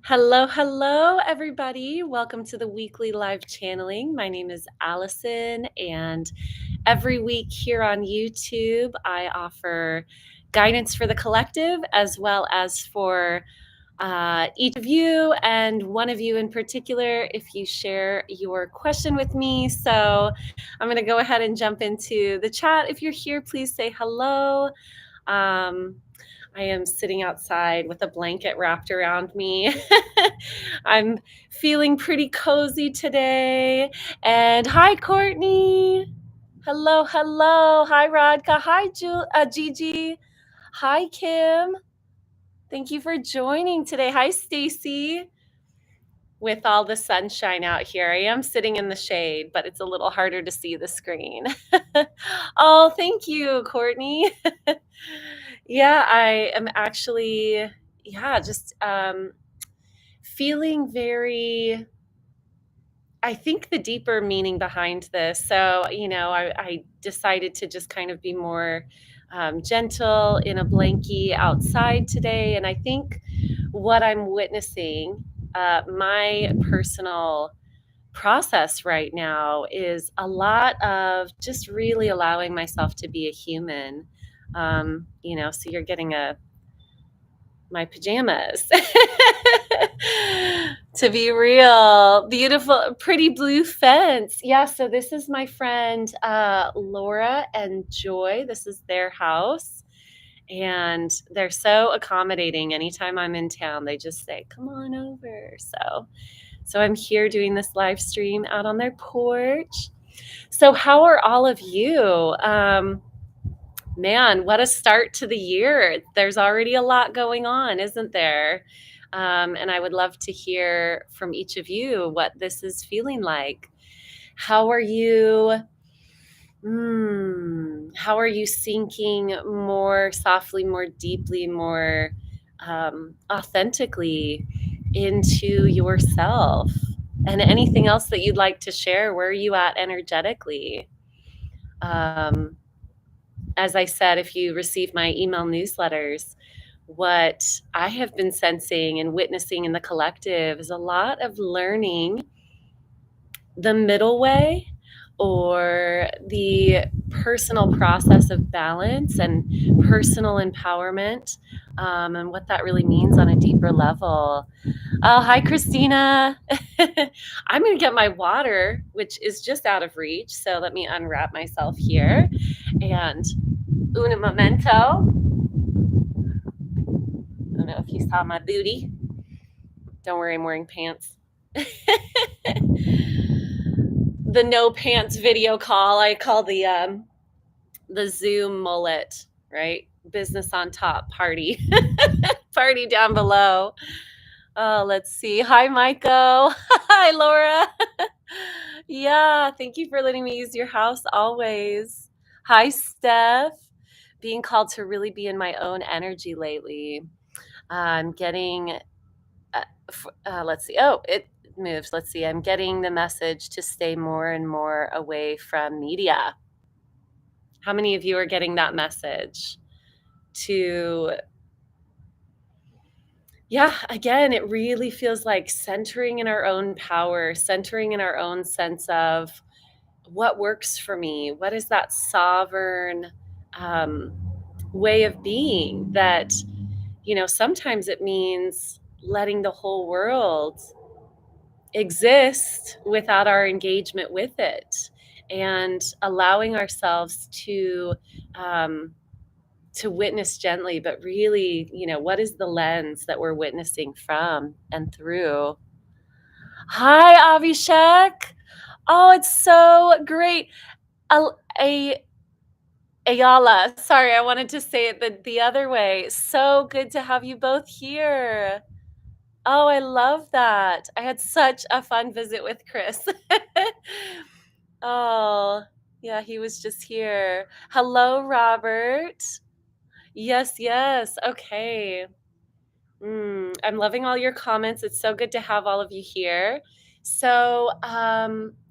Hello, hello, everybody. Welcome to the weekly live channeling. My name is Allison, and every week here on YouTube, I offer guidance for the collective as well as for each of you and one of you in particular if you share your question with me. So I'm going to go ahead and jump into the chat. If you're here, please say hello. I am sitting outside with a blanket wrapped around me. I'm feeling pretty cozy today. And hi, Courtney. Hello, hello. Hi, Radka. Hi, Gigi. Hi, Kim. Thank you for joining today. Hi, Stacy. With all the sunshine out here, I am sitting in the shade, but it's a little harder to see the screen. Oh, thank you, Courtney. Yeah, I am actually, just feeling very, I think the deeper meaning behind this. So, I decided to just kind of be more gentle in a blankie outside today. And I think what I'm witnessing, my personal process right now is a lot of just really allowing myself to be a human. So you're getting my pajamas. To be real, beautiful, pretty blue fence. Yeah, so this is my friend Laura and Joy. This is their house. And they're so accommodating. Anytime I'm in town, they just say, come on over. So I'm here doing this live stream out on their porch. So how are all of you? Man, what a start to the year. There's already a lot going on, isn't there? And I would love to hear from each of you what this is feeling like. How are you? How are you sinking more softly, more deeply, more authentically into yourself? And anything else that you'd like to share? Where are you at energetically? As I said, if you receive my email newsletters, what I have been sensing and witnessing in the collective is a lot of learning the middle way, or the personal process of balance and personal empowerment, and what that really means on a deeper level. Oh, hi, Christina. I'm going to get my water, which is just out of reach. So let me unwrap myself here. And un momento. I don't know if you saw my booty. Don't worry, I'm wearing pants. The no pants video call, I call the Zoom mullet, right? Business on top, party. Party down below. Oh, let's see. Hi, Maiko. Hi, Laura. Yeah, thank you for letting me use your house always. Hi, Steph. Being called to really be in my own energy lately. I'm getting, let's see. Oh, it moves. Let's see. I'm getting the message to stay more and more away from media. How many of you are getting that message? Again, it really feels like centering in our own power, centering in our own sense of what works for me. What is that sovereign way of being that, sometimes it means letting the whole world exist without our engagement with it, and allowing ourselves to witness gently, but really, what is the lens that we're witnessing from and through? Hi, Avishek. Oh, it's so great. Ayala. Sorry, I wanted to say it the other way. So good to have you both here. Oh, I love that. I had such a fun visit with Chris. Oh, yeah, he was just here. Hello, Robert. Yes, yes. Okay. I'm loving all your comments. It's so good to have all of you here. So,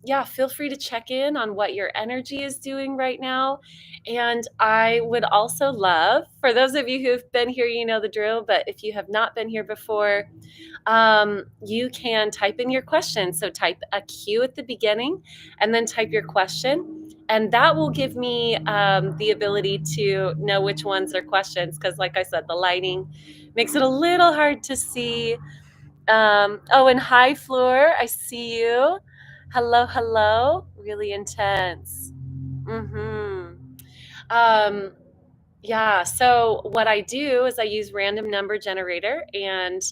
yeah, feel free to check in on what your energy is doing right now. And I would also love, for those of you who've been here, you know the drill, but if you have not been here before, you can type in your question. So type a Q at the beginning and then type your question. And that will give me the ability to know which ones are questions. Because, like I said, the lighting makes it a little hard to see. Oh, and hi, Floor. I see you. Hello, hello. Really intense. Mm-hmm. Um, yeah, so what I do is I use random number generator and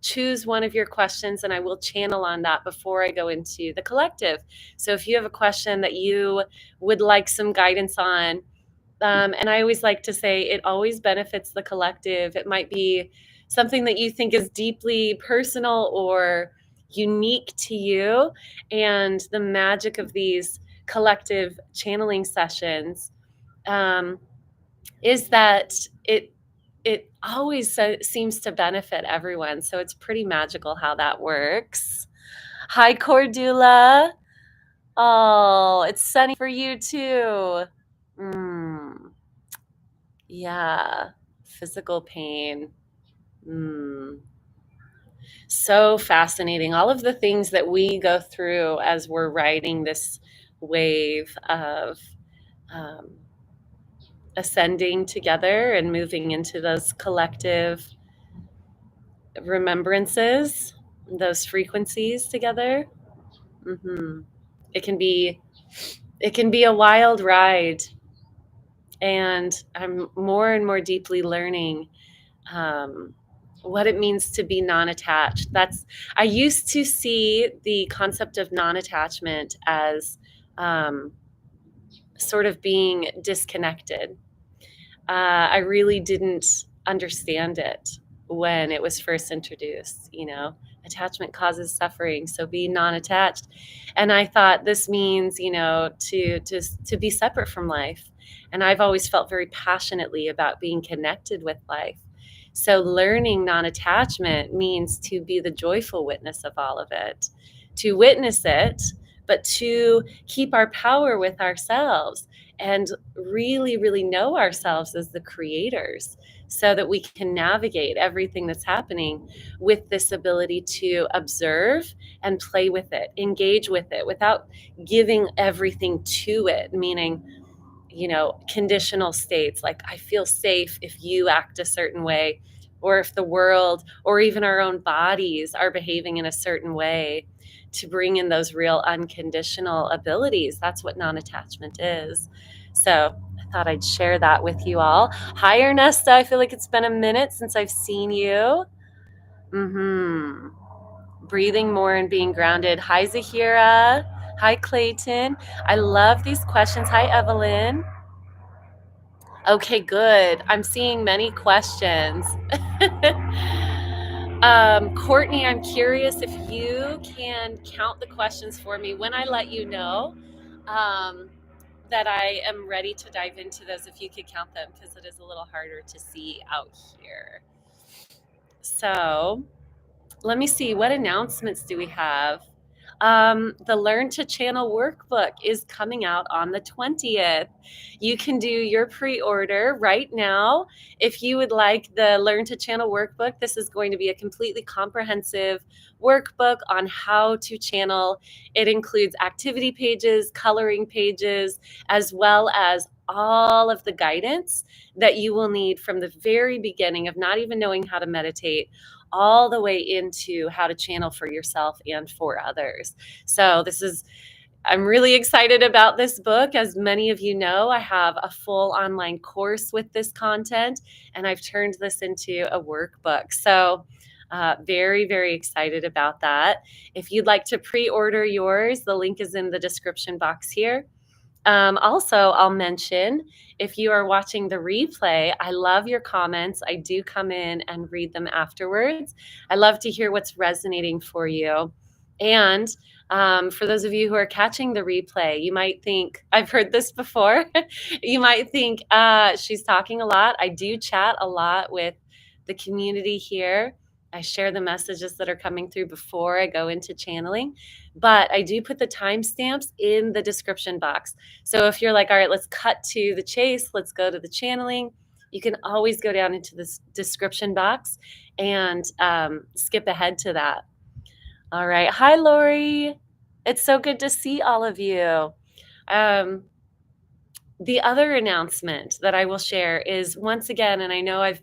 choose one of your questions, and I will channel on that before I go into the collective. So if you have a question that you would like some guidance on, and I always like to say it always benefits the collective. It might be something that you think is deeply personal or unique to you, and the magic of these collective channeling sessions. Um, is that it always seems to benefit everyone. So it's pretty magical how that works. Hi, Cordula. Oh, it's sunny for you too. Yeah, physical pain. Mm. So fascinating. All of the things that we go through as we're riding this wave of um, ascending together and moving into those collective remembrances, those frequencies together. Hmm. It can be a wild ride, and I'm more and more deeply learning um, what it means to be non-attached. I used to see the concept of non-attachment as um, sort of being disconnected. I really didn't understand it when it was first introduced. Attachment causes suffering, so be non-attached. And I thought this means, to be separate from life. And I've always felt very passionately about being connected with life. So learning non-attachment means to be the joyful witness of all of it, to witness it, but to keep our power with ourselves and really, really know ourselves as the creators so that we can navigate everything that's happening with this ability to observe and play with it, engage with it without giving everything to it, meaning, conditional states like I feel safe if you act a certain way, or if the world or even our own bodies are behaving in a certain way, to bring in those real unconditional abilities. That's what non-attachment is. So I thought I'd share that with you all. Hi, Ernesta. I feel like it's been a minute since I've seen you. Breathing more and being grounded. Hi, Zahira. Hi, Clayton. I love these questions. Hi, Evelyn. Okay, good. I'm seeing many questions. Courtney, I'm curious if you can count the questions for me when I let you know that I am ready to dive into those. If you could count them, because it is a little harder to see out here. So let me see, what announcements do we have? The Learn to Channel Workbook is coming out on the 20th. You can do your pre-order right now. If you would like the Learn to Channel Workbook, this is going to be a completely comprehensive workbook on how to channel. It includes activity pages, coloring pages, as well as all of the guidance that you will need from the very beginning of not even knowing how to meditate all the way into how to channel for yourself and for others. So I'm really excited about this book. As many of you know, I have a full online course with this content, and I've turned this into a workbook. So very, very excited about that. If you'd like to pre-order yours, the link is in the description box here. Also, I'll mention, if you are watching the replay, I love your comments. I do come in and read them afterwards. I love to hear what's resonating for you. And for those of you who are catching the replay, you might think, I've heard this before. You might think she's talking a lot. I do chat a lot with the community here. I share the messages that are coming through before I go into channeling, but I do put the timestamps in the description box. So if you're like, all right, let's cut to the chase, let's go to the channeling, you can always go down into this description box and skip ahead to that. All right. Hi, Lori. It's so good to see all of you. Um, the other announcement that I will share is once again, and I know I've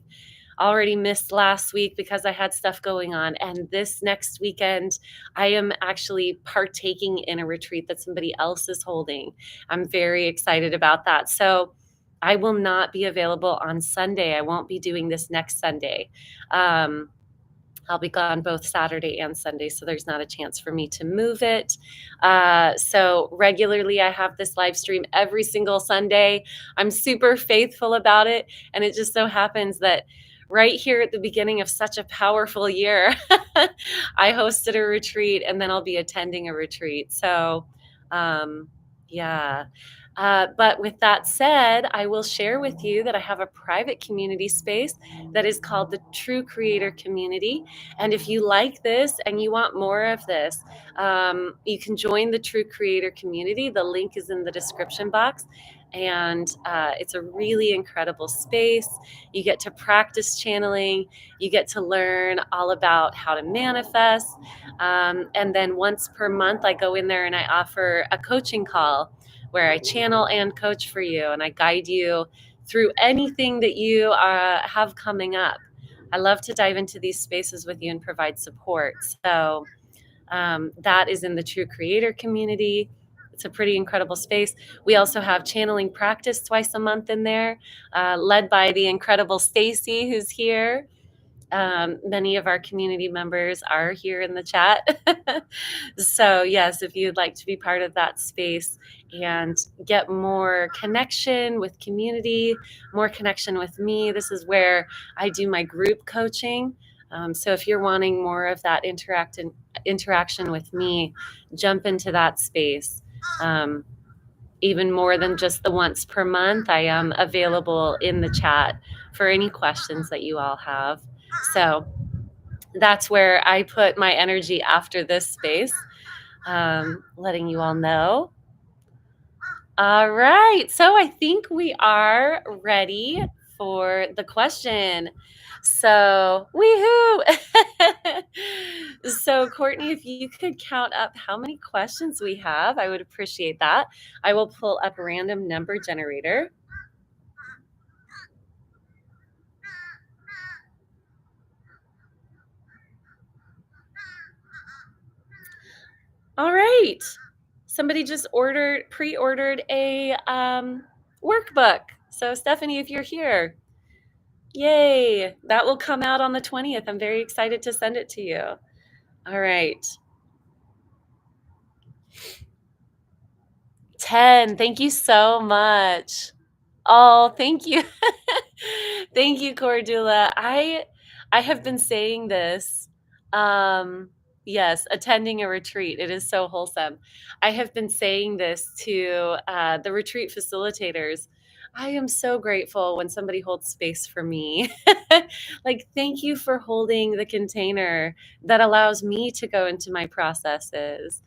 already missed last week because I had stuff going on. And this next weekend, I am actually partaking in a retreat that somebody else is holding. I'm very excited about that. So I will not be available on Sunday. I won't be doing this next Sunday. I'll be gone both Saturday and Sunday, so there's not a chance for me to move it. So regularly, I have this live stream every single Sunday. I'm super faithful about it, and it just so happens that right here at the beginning of such a powerful year, I hosted a retreat, and then I'll be attending a retreat. So, yeah. But with that said, I will share with you that I have a private community space that is called the True Creator Community. And if you like this and you want more of this, you can join the True Creator Community. The link is in the description box. And it's a really incredible space. You get to practice channeling. You get to learn all about how to manifest. And then once per month, I go in there and I offer a coaching call where I channel and coach for you, and I guide you through anything that you have coming up. I love to dive into these spaces with you and provide support. So that is in the True Creator Community. It's a pretty incredible space. We also have channeling practice twice a month in there, led by the incredible Stacy, who's here. Many of our community members are here in the chat. So yes, if you'd like to be part of that space and get more connection with community, more connection with me, this is where I do my group coaching. So if you're wanting more of that interaction with me, jump into that space. Even more than just the once per month, I am available in the chat for any questions that you all have. So that's where I put my energy after this space, letting you all know. All right. So I think we are ready for the question. So, woohoo! So, Courtney, if you could count up how many questions we have, I would appreciate that. I will pull up a random number generator. All right. Somebody just pre-ordered a workbook. So Stephanie, if you're here, yay, that will come out on the 20th. I'm very excited to send it to you. All right. 10. Thank you so much. Oh, thank you. Thank you, Cordula. I have been saying this. Yes, attending a retreat. It is so wholesome. I have been saying this to the retreat facilitators. I am so grateful when somebody holds space for me. Like, thank you for holding the container that allows me to go into my processes.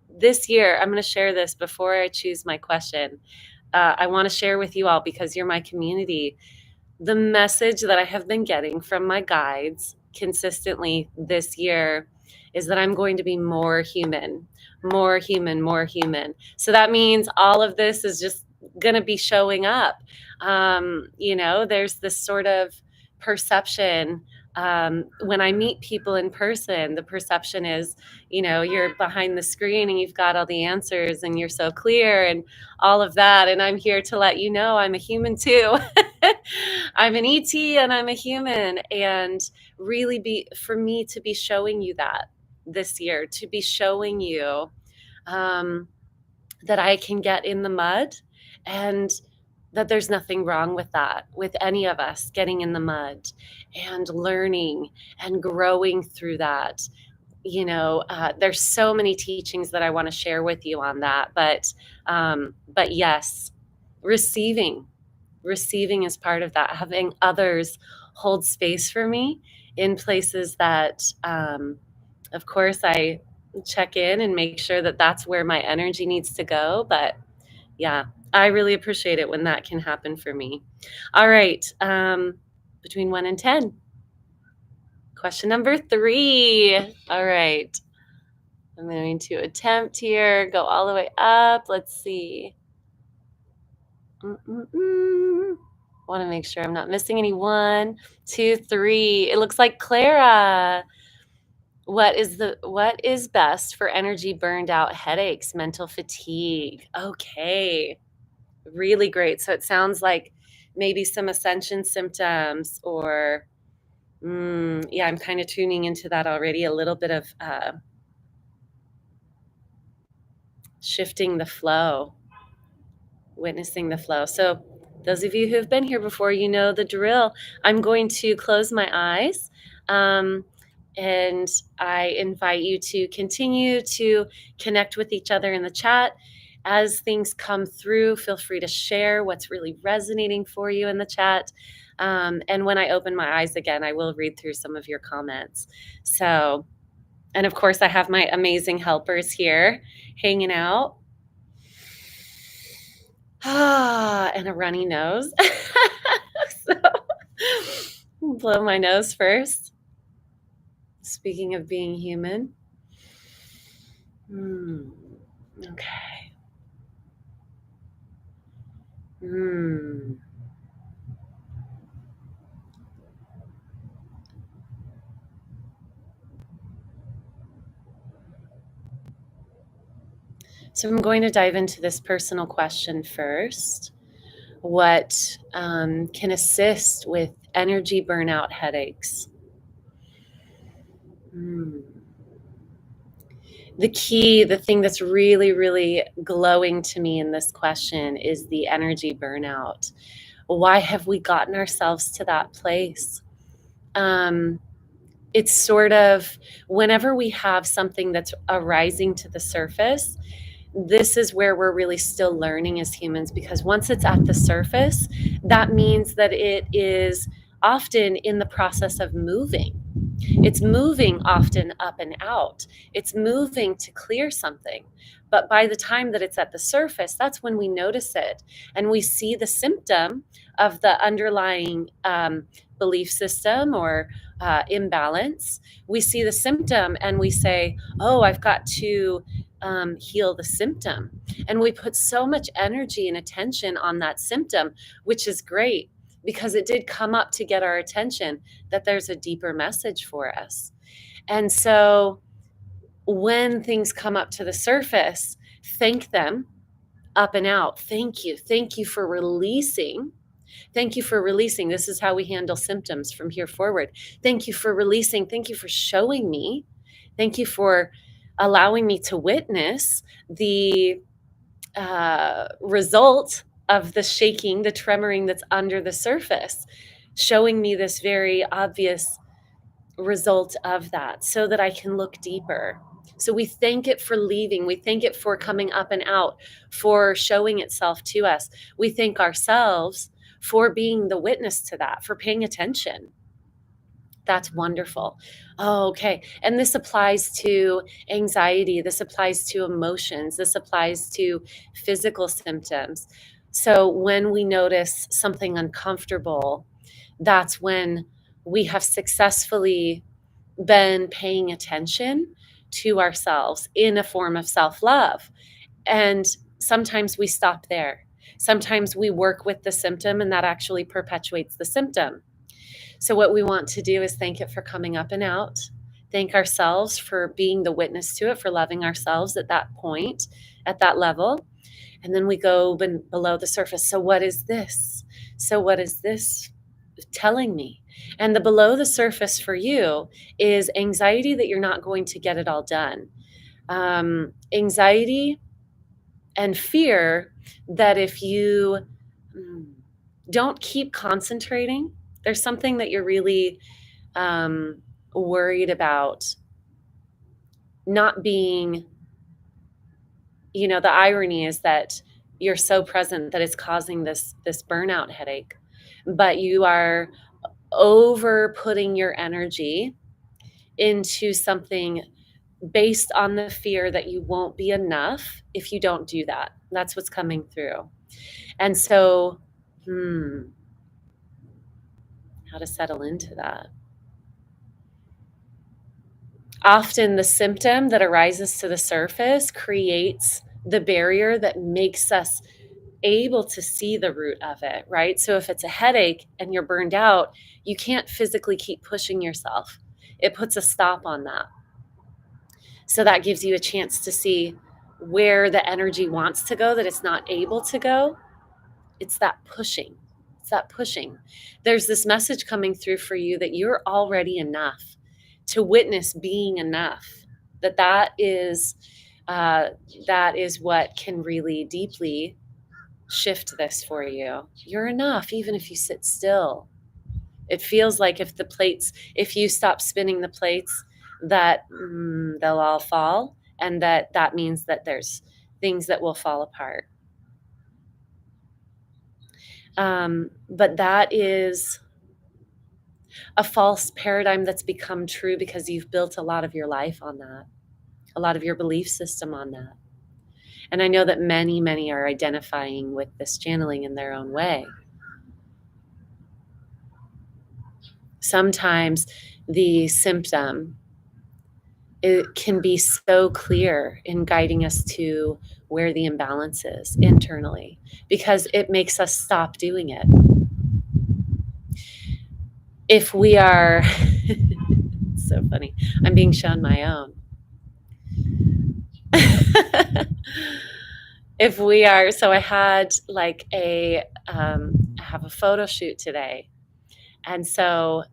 This year, I'm going to share this before I choose my question. I want to share with you all because you're my community. The message that I have been getting from my guides consistently this year is that I'm going to be more human, more human, more human. So that means all of this is just going to be showing up. There's this sort of perception when I meet people in person, the perception is, you're behind the screen and you've got all the answers and you're so clear and all of that. And I'm here to let you know I'm a human too. I'm an ET and I'm a human. And really for me to be showing you that this year, to be showing you that I can get in the mud and that there's nothing wrong with that, with any of us getting in the mud and learning and growing through that. There's so many teachings that I want to share with you on that, but yes, receiving is part of that. Having others hold space for me in places that, of course, I check in and make sure that that's where my energy needs to go. But yeah, I really appreciate it when that can happen for me. All right. Between 1 and 10. Question number 3. All right. I'm going to attempt here, go all the way up. Let's see. Want to make sure I'm not missing any. 1, 2, 3. It looks like Clara. What is best for energy burned out headaches, mental fatigue? Okay. Really great. So it sounds like maybe some ascension symptoms or yeah, I'm kind of tuning into that already. A little bit of shifting the flow, witnessing the flow. So those of you who have been here before, you know the drill. I'm going to close my eyes. And I invite you to continue to connect with each other in the chat. As things come through, feel free to share what's really resonating for you in the chat. And when I open my eyes again, I will read through some of your comments. So, and of course, I have my amazing helpers here hanging out. And a runny nose. So, blow my nose first. Speaking of being human. Okay. So I'm going to dive into this personal question first. What can assist with energy burnout headaches? The thing that's really, really glowing to me in this question is the energy burnout. Why have we gotten ourselves to that place? It's sort of whenever we have something that's arising to the surface, this is where we're really still learning as humans, because once it's at the surface, that means that it is often in the process of moving. It's moving often up and out. It's moving to clear something. But by the time that it's at the surface, that's when we notice it and we see the symptom of the underlying belief system or imbalance. We see the symptom and we say, oh, I've got to heal the symptom. And we put so much energy and attention on that symptom, which is great because it did come up to get our attention, that there's a deeper message for us. And so when things come up to the surface, thank them up and out. Thank you. Thank you for releasing. Thank you for releasing. This is how we handle symptoms from here forward. Thank you for releasing. Thank you for showing me. Thank you for allowing me to witness the result of the shaking, the tremoring that's under the surface, showing me this very obvious result of that so that I can look deeper. So we thank it for leaving. We thank it for coming up and out, for showing itself to us. We thank ourselves for being the witness to that, for paying attention. That's wonderful. Oh, okay. And this applies to anxiety. This applies to emotions. This applies to physical symptoms. So when we notice something uncomfortable, that's when we have successfully been paying attention to ourselves in a form of self-love. And sometimes we stop there. Sometimes we work with the symptom and that actually perpetuates the symptom. So what we want to do is thank it for coming up and out, thank ourselves for being the witness to it, for loving ourselves at that point, at that level. And then we go below the surface. So what is this? So what is this telling me? And the below the surface for you is anxiety that you're not going to get it all done. Anxiety and fear that if you don't keep concentrating, there's something that you're really worried about not being, the irony is that you're so present that it's causing this burnout headache, but you are over putting your energy into something based on the fear that you won't be enough if you don't do that. That's what's coming through. And so, how to settle into that. Often the symptom that arises to the surface creates the barrier that makes us able to see the root of it, right? So if it's a headache and you're burned out, you can't physically keep pushing yourself. It puts a stop on that. So that gives you a chance to see where the energy wants to go that it's not able to go. It's that pushing. It's that pushing. There's this message coming through for you that you're already enough, to witness being enough. That is what can really deeply shift this for you. You're enough, even if you sit still. It feels like if you stop spinning the plates, that they'll all fall, and that means that there's things that will fall apart. But that is a false paradigm that's become true because you've built a lot of your life on that, a lot of your belief system on that. And I know that many, many are identifying with this channeling in their own way. Sometimes the symptom, it can be so clear in guiding us to where the imbalance is internally, because it makes us stop doing it. If we are, it's so funny, I'm being shown my own. If we are, so I had like I have a photo shoot today. And so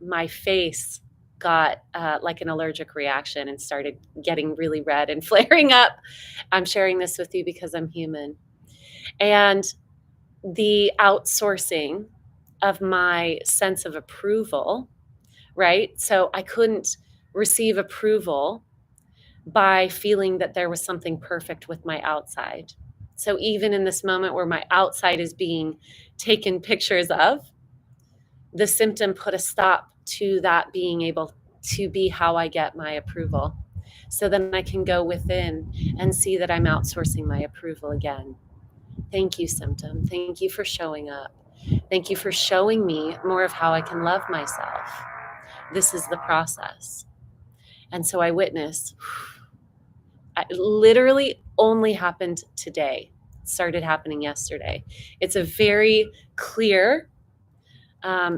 my face got like an allergic reaction and started getting really red and flaring up. I'm sharing this with you because I'm human. And the outsourcing of my sense of approval, right? So I couldn't receive approval by feeling that there was something perfect with my outside. So even in this moment where my outside is being taken pictures of, the symptom put a stop to that being able to be how I get my approval. So then I can go within and see that I'm outsourcing my approval again. Thank you, symptom. Thank you for showing up. Thank you for showing me more of how I can love myself. This is the process. And so I witnessed. It literally only happened today. It started happening yesterday. It's a very clear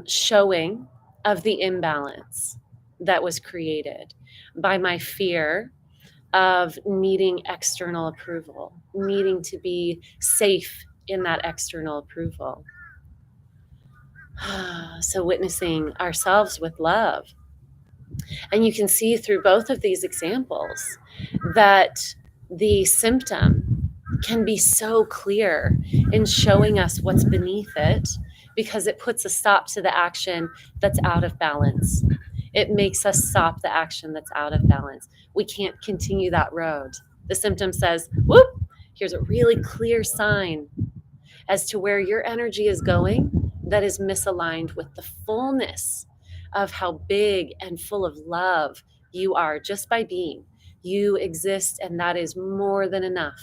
showing of the imbalance that was created by my fear of needing external approval, needing to be safe in that external approval. So witnessing ourselves with love. And you can see through both of these examples that the symptom can be so clear in showing us what's beneath it, because it puts a stop to the action that's out of balance. It makes us stop the action that's out of balance. We can't continue that road. The symptom says, whoop, here's a really clear sign as to where your energy is going that is misaligned with the fullness of how big and full of love you are just by being. You exist, and that is more than enough.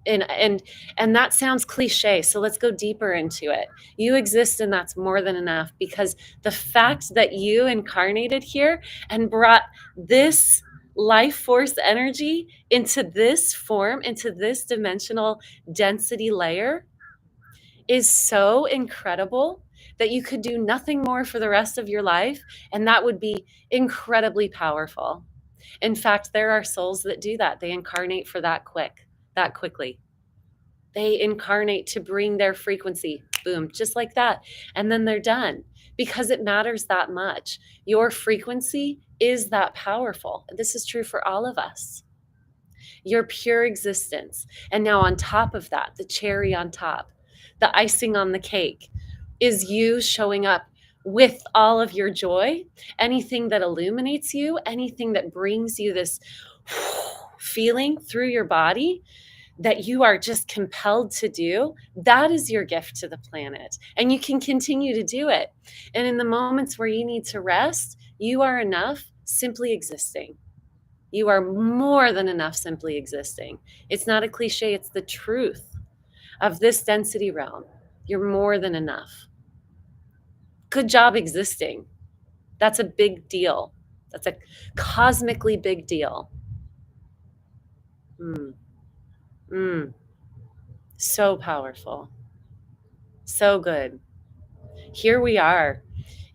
And that sounds cliche, so let's go deeper into it. You exist, and that's more than enough, because the fact that you incarnated here and brought this life force energy into this form, into this dimensional density layer, is so incredible that you could do nothing more for the rest of your life, and that would be incredibly powerful. In fact, there are souls that do that. They incarnate for that quickly. They incarnate to bring their frequency, boom, just like that. And then they're done, because it matters that much. Your frequency is that powerful. This is true for all of us. Your pure existence. And now on top of that, the cherry on top, the icing on the cake, is you showing up with all of your joy, anything that illuminates you, anything that brings you this feeling through your body that you are just compelled to do, that is your gift to the planet. And you can continue to do it. And in the moments where you need to rest, you are enough simply existing. You are more than enough simply existing. It's not a cliche, it's the truth of this density realm. You're more than enough. Good job existing. That's a big deal. That's a cosmically big deal. Mm. Mm. So powerful. So good. Here we are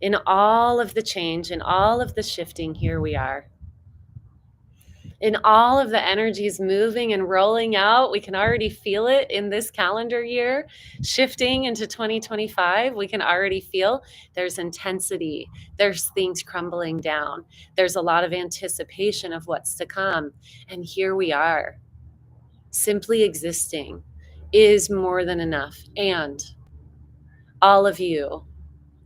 in all of the change, in all of the shifting. Here we are. In all of the energies moving and rolling out, we can already feel it in this calendar year, shifting into 2025. We can already feel there's intensity, there's things crumbling down, there's a lot of anticipation of what's to come. And here we are. Simply existing is more than enough. And all of you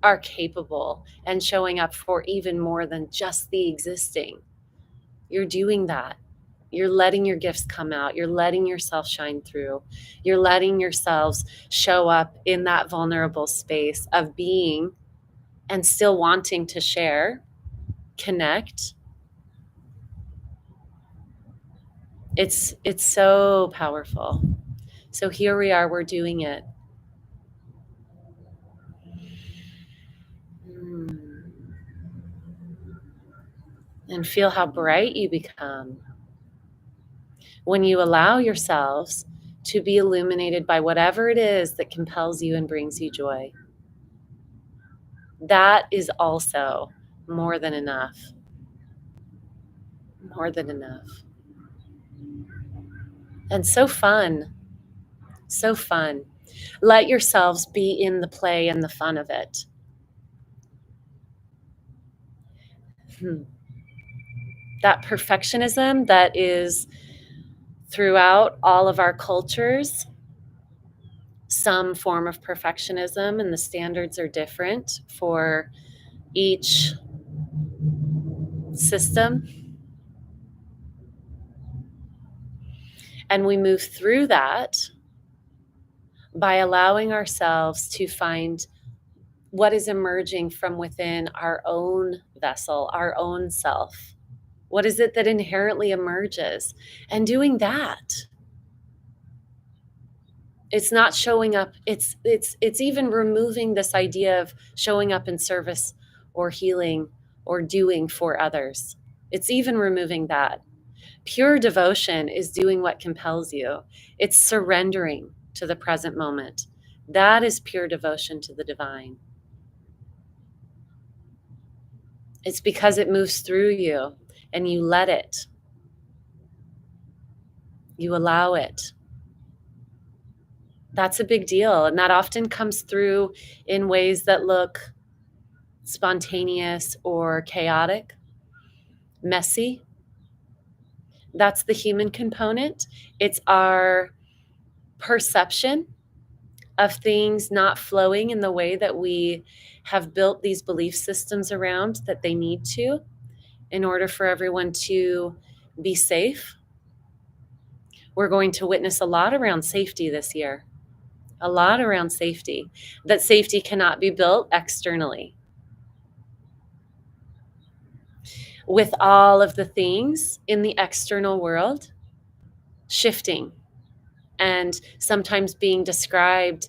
are capable and showing up for even more than just the existing. You're doing that. You're letting your gifts come out. You're letting yourself shine through. You're letting yourselves show up in that vulnerable space of being and still wanting to share, connect. It's so powerful. So here we are, we're doing it. And feel how bright you become when you allow yourselves to be illuminated by whatever it is that compels you and brings you joy. That is also more than enough. More than enough. And so fun. So fun. Let yourselves be in the play and the fun of it. That perfectionism that is throughout all of our cultures, some form of perfectionism, and the standards are different for each system. And we move through that by allowing ourselves to find what is emerging from within our own vessel, our own self. What is it that inherently emerges? And doing that. It's not showing up, it's even removing this idea of showing up in service or healing or doing for others. It's even removing that. Pure devotion is doing what compels you. It's surrendering to the present moment. That is pure devotion to the divine. It's because it moves through you and you let it. You allow it. That's a big deal. And that often comes through in ways that look spontaneous or chaotic, messy. That's the human component. It's our perception of things not flowing in the way that we have built these belief systems around that they need to in order for everyone to be safe. We're going to witness a lot around safety this year. A lot around safety. That safety cannot be built externally. With all of the things in the external world shifting and sometimes describing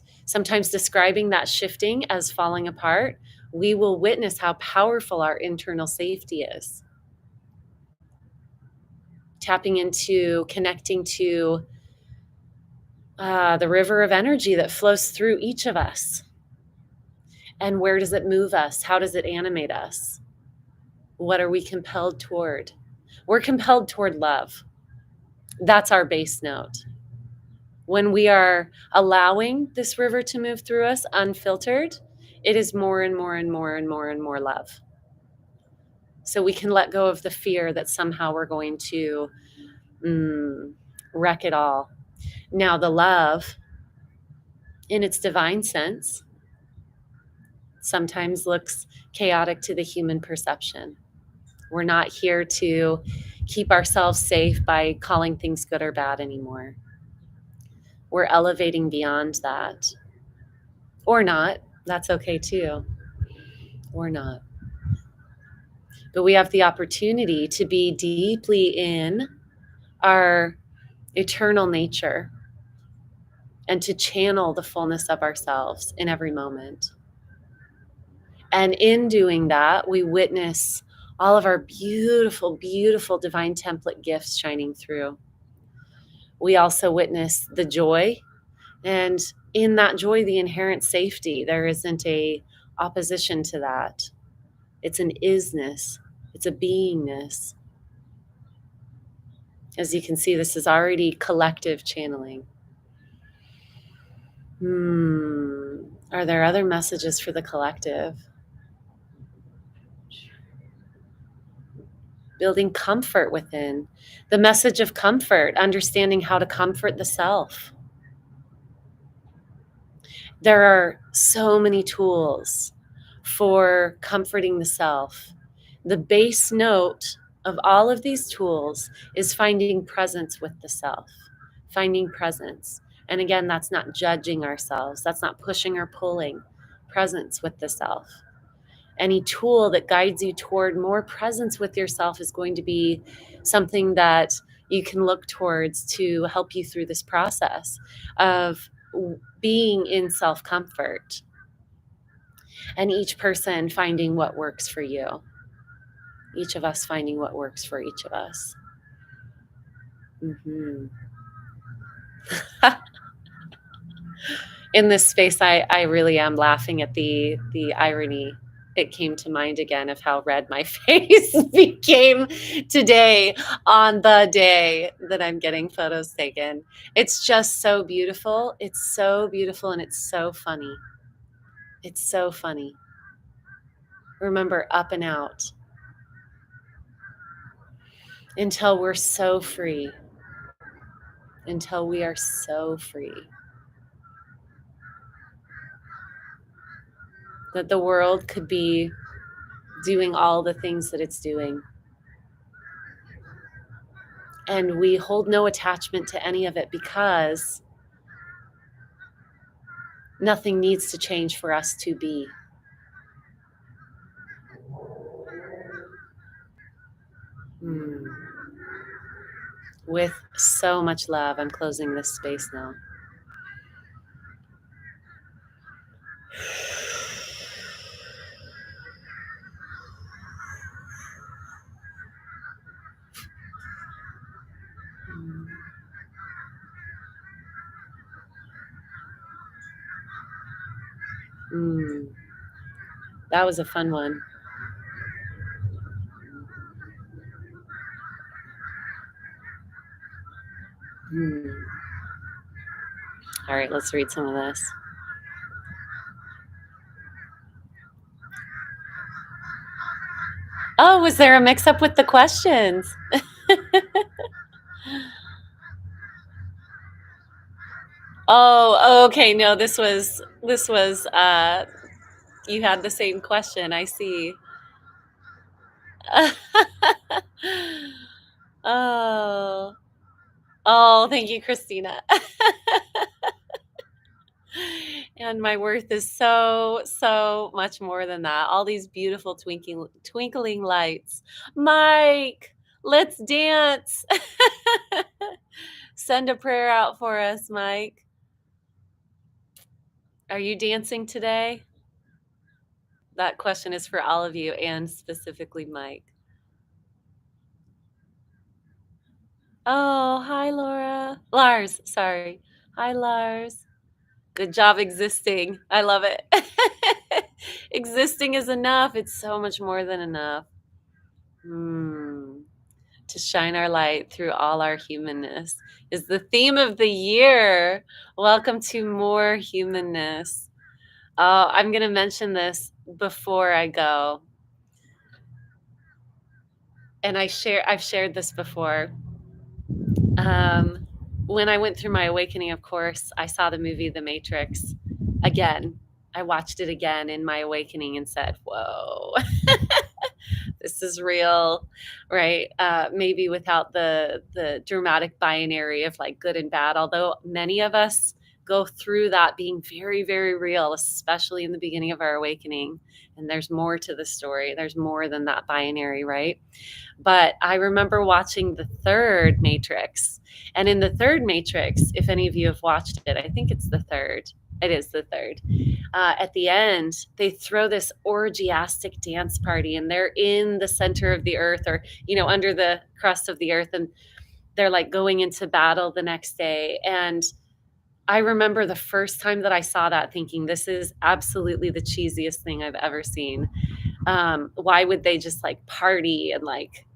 that shifting as falling apart, we will witness how powerful our internal safety is. Tapping into, connecting to the river of energy that flows through each of us. And where does it move us? How does it animate us? What are we compelled toward? We're compelled toward love. That's our base note. When we are allowing this river to move through us unfiltered, it is more and more and more and more and more love. So we can let go of the fear that somehow we're going to wreck it all. Now, the love, in its divine sense, sometimes looks chaotic to the human perception. We're not here to keep ourselves safe by calling things good or bad anymore. we're elevating beyond that. Or not. That's okay too. Or not. But we have the opportunity to be deeply in our eternal nature and to channel the fullness of ourselves in every moment. And in doing that, we witness all of our beautiful, beautiful divine template gifts shining through. We also witness the joy, and in that joy, the inherent safety. There isn't a opposition to that. It's an isness. It's a beingness. As you can see, this is already collective channeling. Are there other messages for the collective? Building comfort within. The message of comfort, understanding how to comfort the self. There are so many tools for comforting the self. The base note of all of these tools is finding presence with the self, finding presence. And again, that's not judging ourselves. That's not pushing or pulling. Presence with the self. Any tool that guides you toward more presence with yourself is going to be something that you can look towards to help you through this process of being in self-comfort. And each person finding what works for you. Each of us finding what works for each of us. In this space, I really am laughing at the irony. It came to mind again of how red my face became today on the day that I'm getting photos taken. It's just so beautiful. It's so beautiful, and it's so funny. It's so funny. Remember, up and out. Until we're so free. Until we are so free. That the world could be doing all the things that it's doing. And we hold no attachment to any of it because nothing needs to change for us to be. With so much love, I'm closing this space now. That was a fun one. All right, let's read some of this. Oh, was there a mix-up with the questions? Oh, okay. No, this was you had the same question. I see. Oh, thank you, Christina. And my worth is so much more than that. All these beautiful twinkling lights. Mike, let's dance. Send a prayer out for us, Mike. Are you dancing today? That question is for all of you, and specifically Mike. Oh, hi, Laura. Lars, sorry. Hi, Lars. Good job existing. I love it. Existing is enough. It's so much more than enough. To shine our light through all our humanness is the theme of the year. Welcome to more humanness. Oh, I'm going to mention this before I go. And I've shared this before. When I went through my awakening, of course, I saw the movie The Matrix again. I watched it again in my awakening and said, whoa, this this is real, right? Maybe without the dramatic binary of like good and bad, although many of us go through that being very, very real, especially in the beginning of our awakening. And there's more to the story. There's more than that binary, right? But I remember watching the third Matrix. And in the third Matrix, if any of you have watched it, I think it's the third. It is the third. At the end, they throw this orgiastic dance party, and they're in the center of the earth, or, under the crust of the earth, and they're like going into battle the next day. And I remember the first time that I saw that thinking, this is absolutely the cheesiest thing I've ever seen. Why would they just like party and like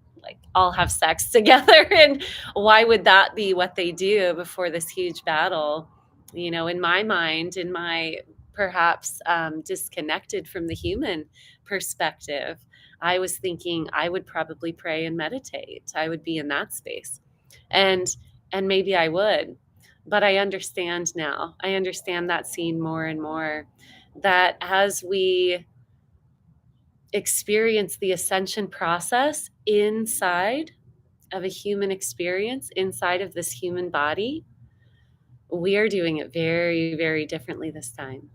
all have sex together? And why would that be what they do before this huge battle? In my mind, in my perhaps disconnected from the human perspective, I was thinking I would probably pray and meditate. I would be in that space. And maybe I would. But I understand now. I understand that scene more and more, that as we experience the ascension process inside of a human experience, inside of this human body, we are doing it very, very differently this time,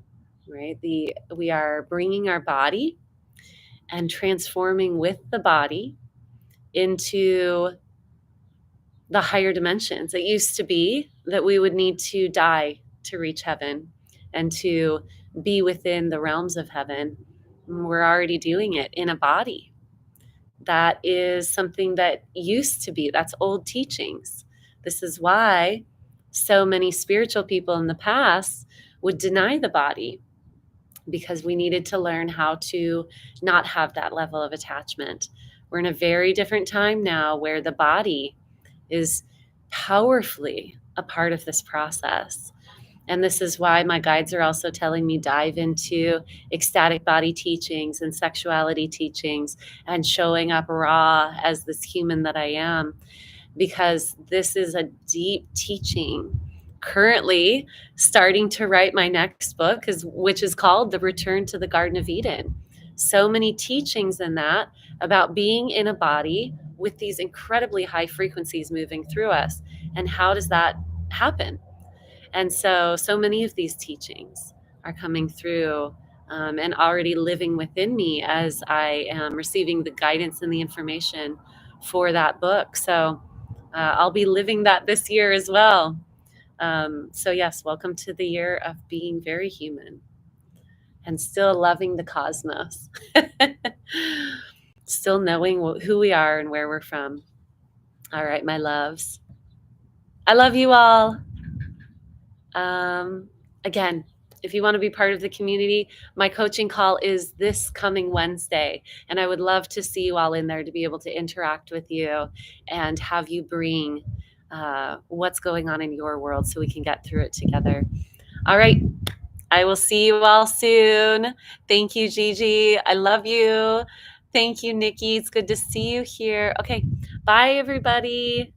right? We are bringing our body and transforming with the body into the higher dimensions. It used to be that we would need to die to reach heaven and to be within the realms of heaven. We're already doing it in a body. That is something that used to be, that's old teachings. This is why so many spiritual people in the past would deny the body, because we needed to learn how to not have that level of attachment. We're in a very different time now where the body is powerfully a part of this process. And this is why my guides are also telling me dive into ecstatic body teachings and sexuality teachings and showing up raw as this human that I am, because this is a deep teaching. Currently starting to write my next book, which is called The Return to the Garden of Eden. So many teachings in that about being in a body with these incredibly high frequencies moving through us. And how does that happen? And so many of these teachings are coming through and already living within me as I am receiving the guidance and the information for that book. So I'll be living that this year as well. So yes, welcome to the year of being very human and still loving the cosmos. Still knowing who we are and where we're from. All right, my loves. I love you all. Again, if you want to be part of the community, my coaching call is this coming Wednesday, and I would love to see you all in there to be able to interact with you and have you bring what's going on in your world so we can get through it together. All right. I will see you all soon. Thank you, Gigi. I love you. Thank you, Nikki. It's good to see you here. Okay. Bye, everybody.